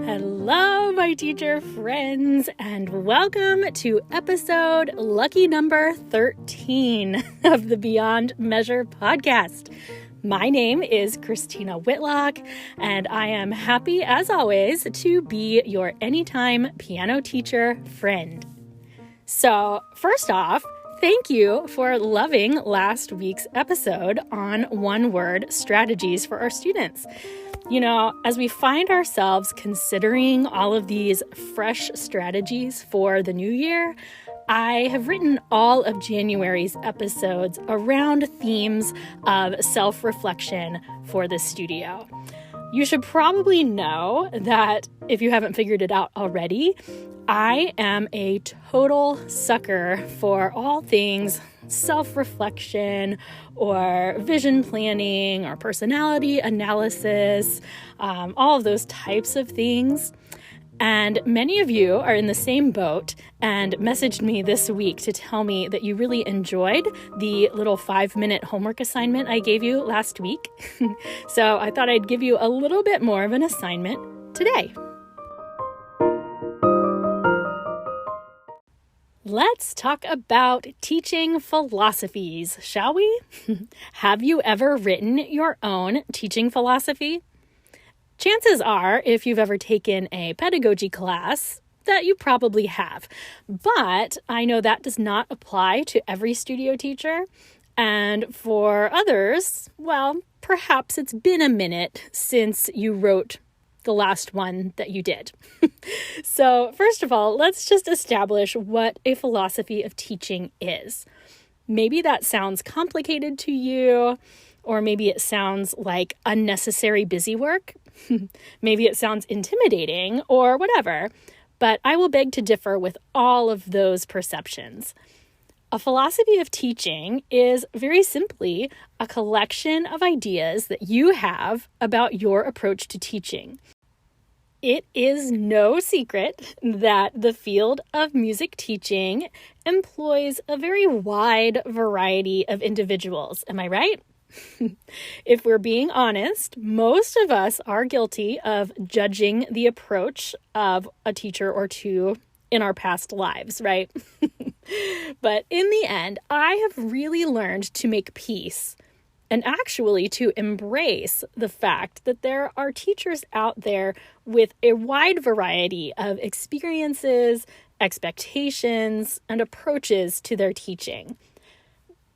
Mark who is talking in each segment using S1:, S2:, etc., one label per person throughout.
S1: Hello, my teacher friends, and welcome to episode lucky number 13 of the Beyond Measure podcast. My name is Christina Whitlock, and I am happy, as always, to be your anytime piano teacher friend. So, first off, thank you for loving last week's episode on one-word strategies for our students. You know, as we find ourselves considering all of these fresh strategies for the new year, I have written all of January's episodes around themes of self-reflection for the studio. You should probably know that if you haven't figured it out already, I am a total sucker for all things self-reflection or vision planning or personality analysis, all of those types of things. And many of you are in the same boat and messaged me this week to tell me that you really enjoyed the little 5-minute homework assignment I gave you last week. So I thought I'd give you a little bit more of an assignment today. Let's talk about teaching philosophies, shall we? Have you ever written your own teaching philosophy? Chances are, if you've ever taken a pedagogy class, that you probably have. But I know that does not apply to every studio teacher. And for others, well, perhaps it's been a minute since you wrote the last one that you did. So first of all, let's just establish what a philosophy of teaching is. Maybe that sounds complicated to you, or maybe it sounds like unnecessary busy work. Maybe it sounds intimidating or whatever, but I will beg to differ with all of those perceptions. A philosophy of teaching is very simply a collection of ideas that you have about your approach to teaching. It is no secret that the field of music teaching employs a very wide variety of individuals. Am I right? If we're being honest, most of us are guilty of judging the approach of a teacher or two in our past lives, right? But in the end, I have really learned to make peace and actually to embrace the fact that there are teachers out there with a wide variety of experiences, expectations, and approaches to their teaching.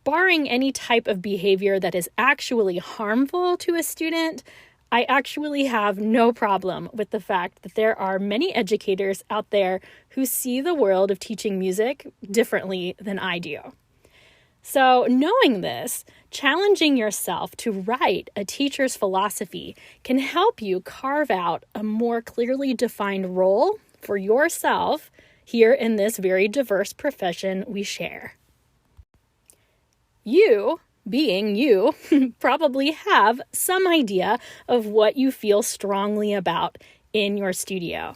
S1: Barring any type of behavior that is actually harmful to a student, I actually have no problem with the fact that there are many educators out there who see the world of teaching music differently than I do. So knowing this, challenging yourself to write a teacher's philosophy can help you carve out a more clearly defined role for yourself here in this very diverse profession we share. You, being you, probably have some idea of what you feel strongly about in your studio.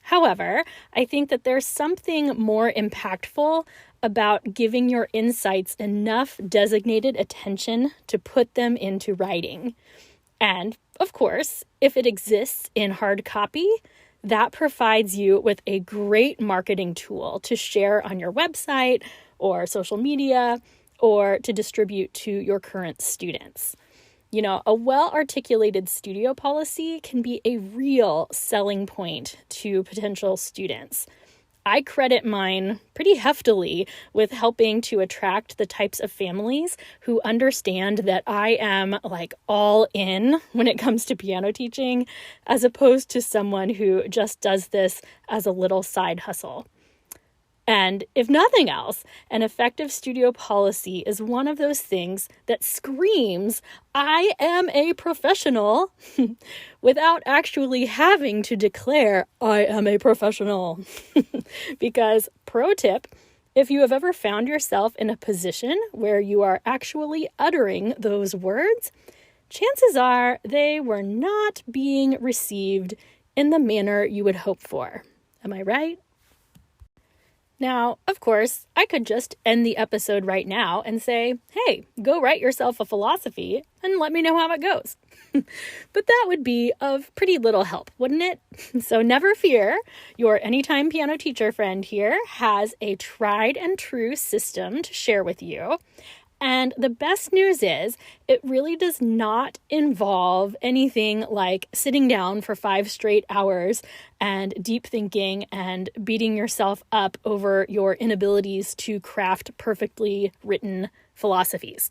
S1: However, I think that there's something more impactful about giving your insights enough designated attention to put them into writing. And, of course, if it exists in hard copy, that provides you with a great marketing tool to share on your website or social media or to distribute to your current students. You know, a well-articulated studio policy can be a real selling point to potential students. I credit mine pretty heftily with helping to attract the types of families who understand that I am like all in when it comes to piano teaching, as opposed to someone who just does this as a little side hustle. And if nothing else, an effective studio policy is one of those things that screams, I am a professional, without actually having to declare, I am a professional. Because, pro tip, if you have ever found yourself in a position where you are actually uttering those words, chances are they were not being received in the manner you would hope for. Am I right? Now, of course, I could just end the episode right now and say, hey, go write yourself a philosophy and let me know how it goes. But that would be of pretty little help, wouldn't it? So never fear, your Anytime Piano Teacher friend here has a tried and true system to share with you. And the best news is it really does not involve anything like sitting down for 5 straight hours and deep thinking and beating yourself up over your inabilities to craft perfectly written philosophies,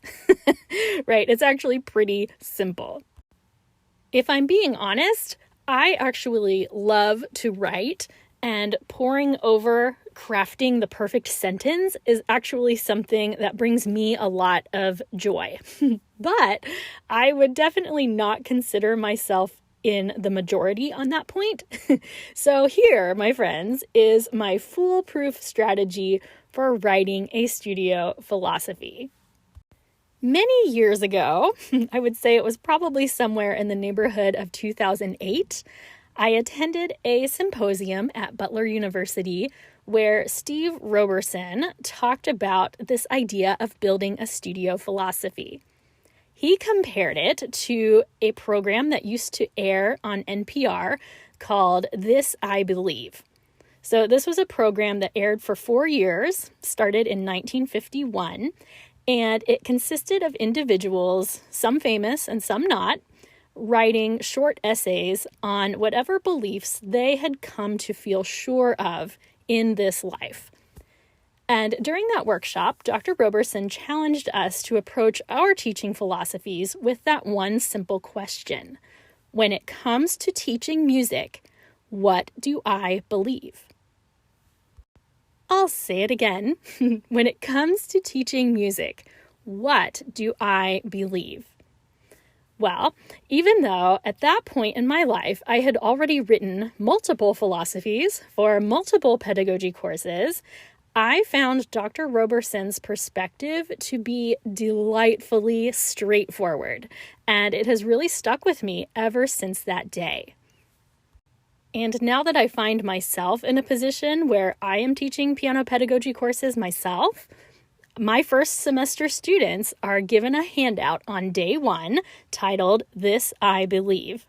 S1: right? It's actually pretty simple. If I'm being honest, I actually love to write, and poring over crafting the perfect sentence is actually something that brings me a lot of joy. But I would definitely not consider myself in the majority on that point. So here, my friends, is my foolproof strategy for writing a studio philosophy. Many years ago, I would say it was probably somewhere in the neighborhood of 2008, I attended a symposium at Butler University where Steve Roberson talked about this idea of building a studio philosophy. He compared it to a program that used to air on NPR called This I Believe. So this was a program that aired for 4 years, started in 1951, and it consisted of individuals, some famous and some not, writing short essays on whatever beliefs they had come to feel sure of in this life. And during that workshop, Dr. Roberson challenged us to approach our teaching philosophies with that one simple question. When it comes to teaching music, what do I believe? I'll say it again. When it comes to teaching music, what do I believe? Well, even though at that point in my life I had already written multiple philosophies for multiple pedagogy courses, I found Dr. Roberson's perspective to be delightfully straightforward, and it has really stuck with me ever since that day. And now that I find myself in a position where I am teaching piano pedagogy courses myself, my first semester students are given a handout on day 1 titled This I Believe.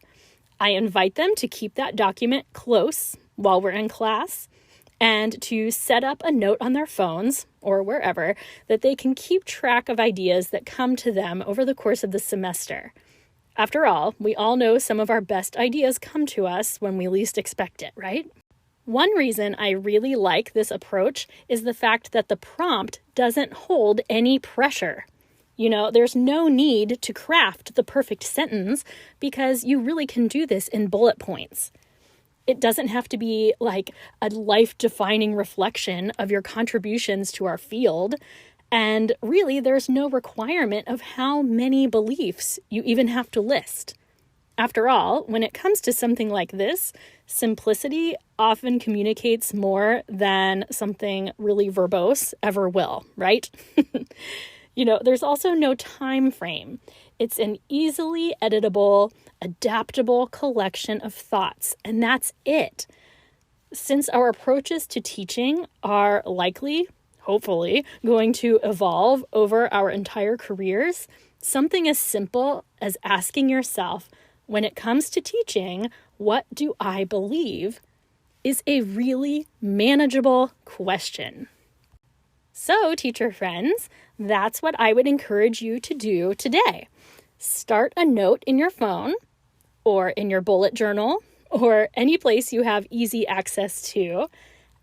S1: I invite them to keep that document close while we're in class and to set up a note on their phones or wherever that they can keep track of ideas that come to them over the course of the semester. After all, we all know some of our best ideas come to us when we least expect it, right? One reason I really like this approach is the fact that the prompt doesn't hold any pressure. There's no need to craft the perfect sentence because you really can do this in bullet points. It doesn't have to be like a life-defining reflection of your contributions to our field. And really, there's no requirement of how many beliefs you even have to list. After all, when it comes to something like this, simplicity often communicates more than something really verbose ever will, right? There's also no time frame. It's an easily editable, adaptable collection of thoughts, and that's it. Since our approaches to teaching are likely, hopefully, going to evolve over our entire careers, something as simple as asking yourself, when it comes to teaching, what do I believe, is a really manageable question. So, teacher friends, that's what I would encourage you to do today. Start a note in your phone or in your bullet journal or any place you have easy access to,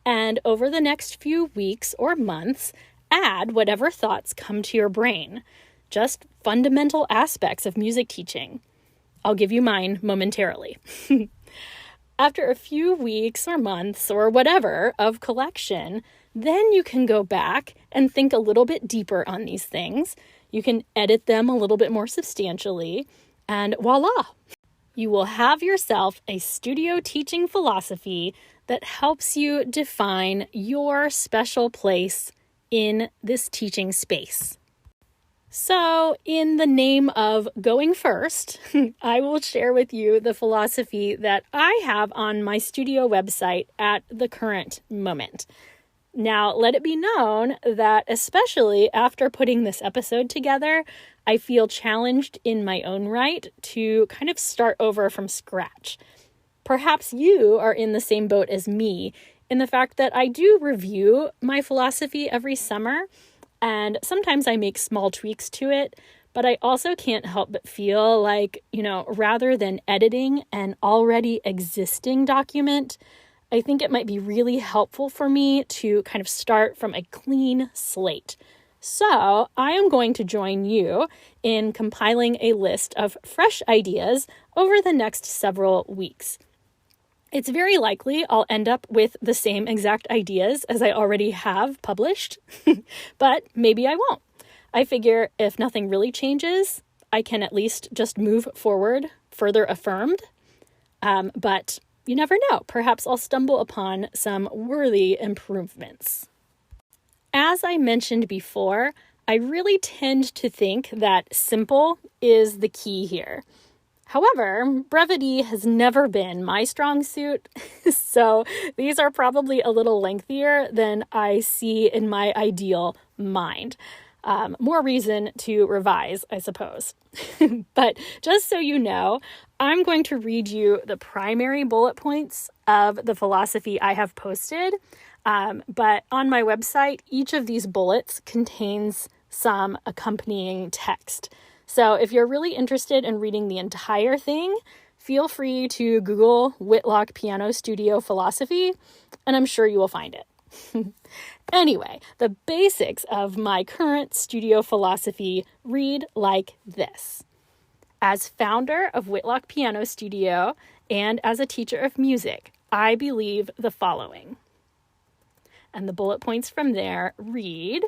S1: and over the next few weeks or months, add whatever thoughts come to your brain, just fundamental aspects of music teaching. I'll give you mine momentarily. After a few weeks or months or whatever of collection, then you can go back and think a little bit deeper on these things. You can edit them a little bit more substantially, and voila! You will have yourself a studio teaching philosophy that helps you define your special place in this teaching space. So, in the name of going first, I will share with you the philosophy that I have on my studio website at the current moment. Now, let it be known that especially after putting this episode together, I feel challenged in my own right to kind of start over from scratch. Perhaps you are in the same boat as me in the fact that I do review my philosophy every summer, and sometimes I make small tweaks to it, but I also can't help but feel like, rather than editing an already existing document, I think it might be really helpful for me to kind of start from a clean slate. So I am going to join you in compiling a list of fresh ideas over the next several weeks. It's very likely I'll end up with the same exact ideas as I already have published, but maybe I won't. I figure if nothing really changes, I can at least just move forward further affirmed. But you never know. Perhaps I'll stumble upon some worthy improvements. As I mentioned before, I really tend to think that simple is the key here. However, brevity has never been my strong suit, so these are probably a little lengthier than I see in my ideal mind. More reason to revise, I suppose. But just so you know, I'm going to read you the primary bullet points of the philosophy I have posted. But on my website, each of these bullets contains some accompanying text. So if you're really interested in reading the entire thing, feel free to Google Whitlock Piano Studio Philosophy, and I'm sure you will find it. Anyway, the basics of my current studio philosophy read like this. As founder of Whitlock Piano Studio and as a teacher of music, I believe the following. And the bullet points from there read,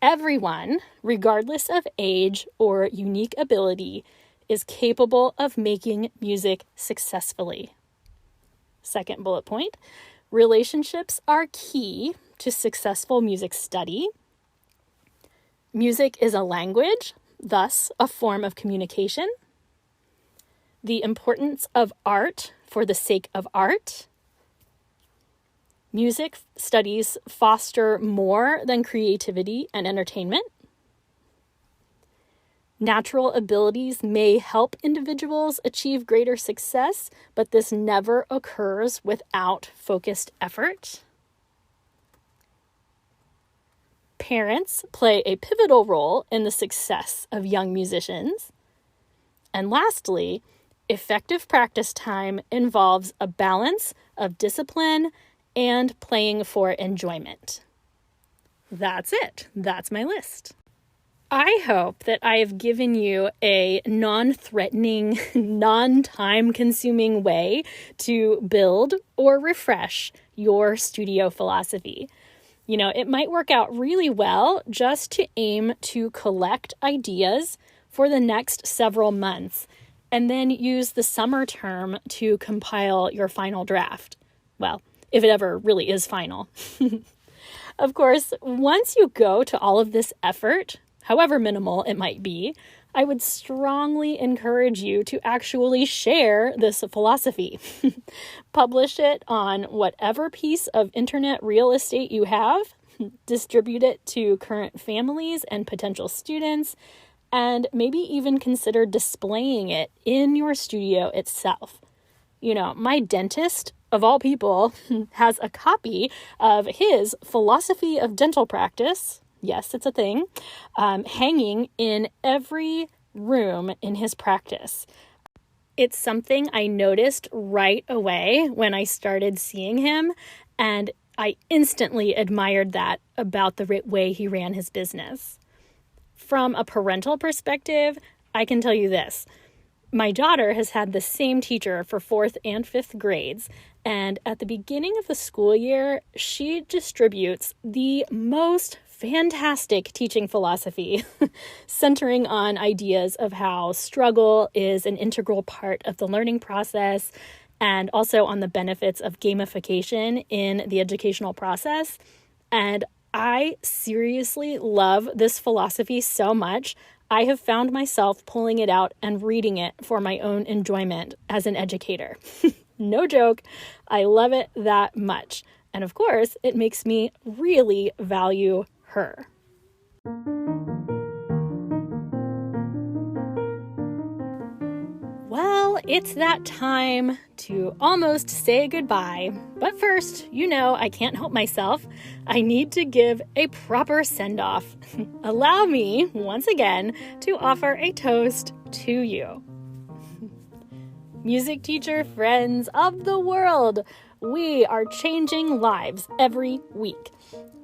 S1: everyone, regardless of age or unique ability, is capable of making music successfully. Second bullet point, relationships are key to successful music study. Music is a language, thus a form of communication. The importance of art for the sake of art. Music studies foster more than creativity and entertainment. Natural abilities may help individuals achieve greater success, but this never occurs without focused effort. Parents play a pivotal role in the success of young musicians. And lastly, effective practice time involves a balance of discipline and playing for enjoyment. That's it. That's my list. I hope that I have given you a non-threatening, non-time-consuming way to build or refresh your studio philosophy. It might work out really well just to aim to collect ideas for the next several months and then use the summer term to compile your final draft. Well, if it ever really is final. Of course, once you go to all of this effort, however minimal it might be, I would strongly encourage you to actually share this philosophy. Publish it on whatever piece of internet real estate you have, distribute it to current families and potential students, and maybe even consider displaying it in your studio itself. My dentist, of all people, has a copy of his philosophy of dental practice, yes, it's a thing, hanging in every room in his practice. It's something I noticed right away when I started seeing him, and I instantly admired that about the way he ran his business. From a parental perspective, I can tell you this. My daughter has had the same teacher for 4th and 5th grades, and at the beginning of the school year, she distributes the most fantastic teaching philosophy, centering on ideas of how struggle is an integral part of the learning process, and also on the benefits of gamification in the educational process. And I seriously love this philosophy so much. I have found myself pulling it out and reading it for my own enjoyment as an educator. No joke. I love it that much. And of course, it makes me really value her. Well, it's that time to almost say goodbye. But first, I can't help myself. I need to give a proper send-off. Allow me, once again, to offer a toast to you. Music teacher friends of the world, we are changing lives every week.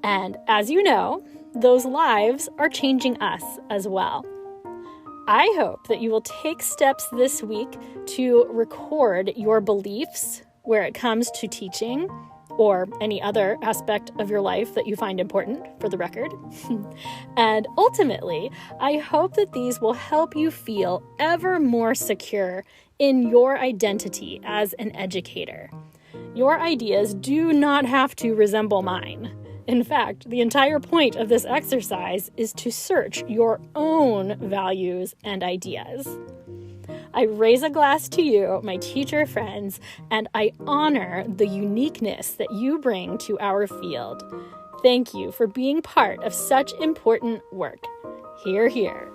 S1: And as you know, those lives are changing us as well. I hope that you will take steps this week to record your beliefs where it comes to teaching or any other aspect of your life that you find important, for the record. And ultimately, I hope that these will help you feel ever more secure in your identity as an educator. Your ideas do not have to resemble mine. In fact, the entire point of this exercise is to search your own values and ideas. I raise a glass to you, my teacher friends, and I honor the uniqueness that you bring to our field. Thank you for being part of such important work. Hear, hear.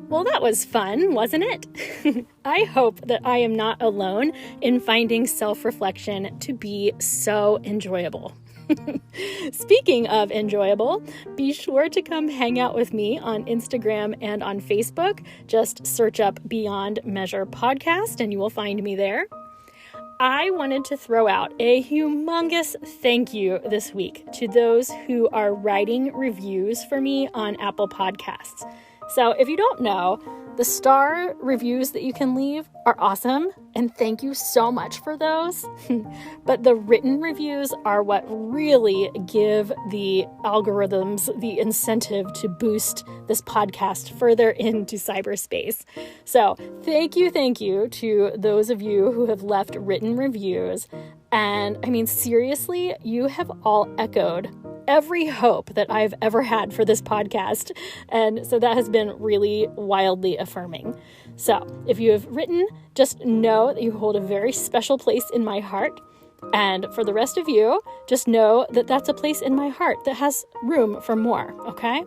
S1: Well, that was fun, wasn't it? I hope that I am not alone in finding self-reflection to be so enjoyable. Speaking of enjoyable, be sure to come hang out with me on Instagram and on Facebook. Just search up Beyond Measure Podcast and you will find me there. I wanted to throw out a humongous thank you this week to those who are writing reviews for me on Apple Podcasts. So if you don't know, the star reviews that you can leave are awesome, and thank you so much for those. But the written reviews are what really give the algorithms the incentive to boost this podcast further into cyberspace. So thank you to those of you who have left written reviews. And I mean, seriously, you have all echoed every hope that I've ever had for this podcast. And so that has been really wildly affirming. So if you have written, just know that you hold a very special place in my heart. And for the rest of you, just know that that's a place in my heart that has room for more, okay?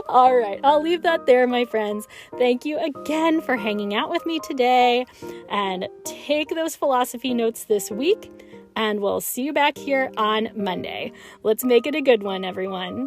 S1: All right, I'll leave that there, my friends. Thank you again for hanging out with me today. And take those philosophy notes this week. And we'll see you back here on Monday. Let's make it a good one, everyone.